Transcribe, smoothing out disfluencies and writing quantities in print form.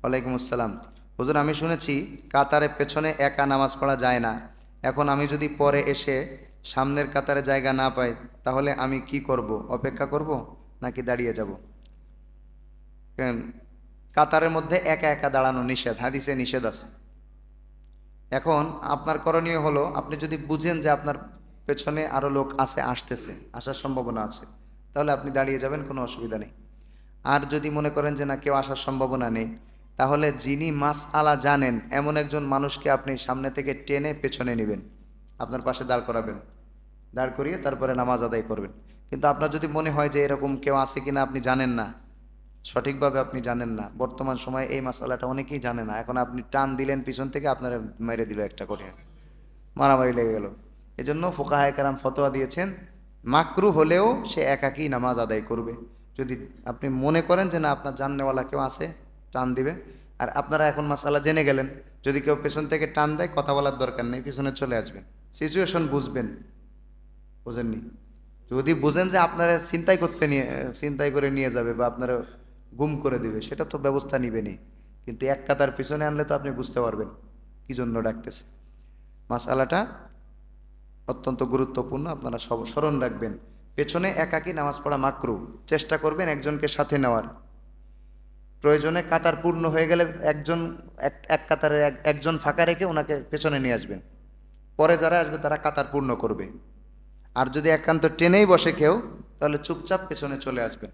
ওয়ালাইকুম আসসালাম। হুজুর, আমি শুনেছি কাতারের পেছনে একা নামাজ পড়া যায় না। এখন আমি যদি পরে এসে সামনের কাতারে জায়গা না পাই, তাহলে আমি কি করব? অপেক্ষা করব নাকি দাঁড়িয়ে যাব? কেন? কাতারের মধ্যে একা একা দাঁড়ানো নিষেধ, হাদিসে নিষেধ আছে। এখন আপনার করণীয় হলো, আপনি যদি বুঝেন যে আপনার পেছনে আরো লোক আছে, আসতেছে, আসার সম্ভাবনা আছে, তাহলে আপনি দাঁড়িয়ে যাবেন, কোনো অসুবিধা নেই। আর যদি মনে করেন যে না, কেউ আসার সম্ভাবনা নেই, তাহলে যিনি মাসআলা জানেন এমন একজন মানুষকে আপনি সামনে থেকে টেনে পেছনে নেবেন, আপনার পাশে দাঁড় করাবেন, দাঁড় করিয়ে তারপরে নামাজ আদায় করবেন। কিন্তু আপনার যদি মনে হয় যে এরকম কেউ আছে কিনা আপনি জানেন না, সঠিকভাবে আপনি জানেন না, বর্তমান সময়ে এই মাসালাটা অনেকেই জানে না, এখন আপনি টান দিলেন পিছন থেকে, আপনার মেরে দিল একটা করে, মারামারি লেগে গেল। এজন্য ফুকাহায়ে কেরাম ফতোয়া দিয়েছেন, মাকরু হলেও সে একাকী নামাজ আদায় করবে। যদি আপনি মনে করেন যে না, আপনার জাননেওয়ালা কেউ আছে, টান দিবে। আর আপনারা এখন মাসালা জেনে গেলেন, যদি কেউ পেছন থেকে টান দেয়, কথা বলার দরকার নেই, পিছনে চলে আসবেন, সিচুয়েশন বুঝবেন। বোঝেননি? যদি বুঝেন যে আপনারা চিন্তাই করে নিয়ে যাবে বা আপনারা গুম করে দিবে, সেটা তো ব্যবস্থা নিবেনই। কিন্তু এক কাতার পিছনে আনলে তো আপনি বুঝতে পারবেন কি জন্য ডাকতেছে। মাসালাটা অত্যন্ত গুরুত্বপূর্ণ, আপনারা সব স্মরণ রাখবেন। পেছনে একাকী নামাজ পড়া মাকরু। চেষ্টা করবেন একজনকে সাথে নেওয়ার। প্রয়োজনে কাতার পূর্ণ হয়ে গেলে একজন এক কাতারে একজন ফাঁকা রেখে ওনাকে পেছনে নিয়ে আসবেন, পরে যারা আসবে তারা কাতার পূর্ণ করবে। আর যদি একান্ত ট্রেনেই বসে কেউ, তাহলে চুপচাপ পেছনে চলে আসবেন।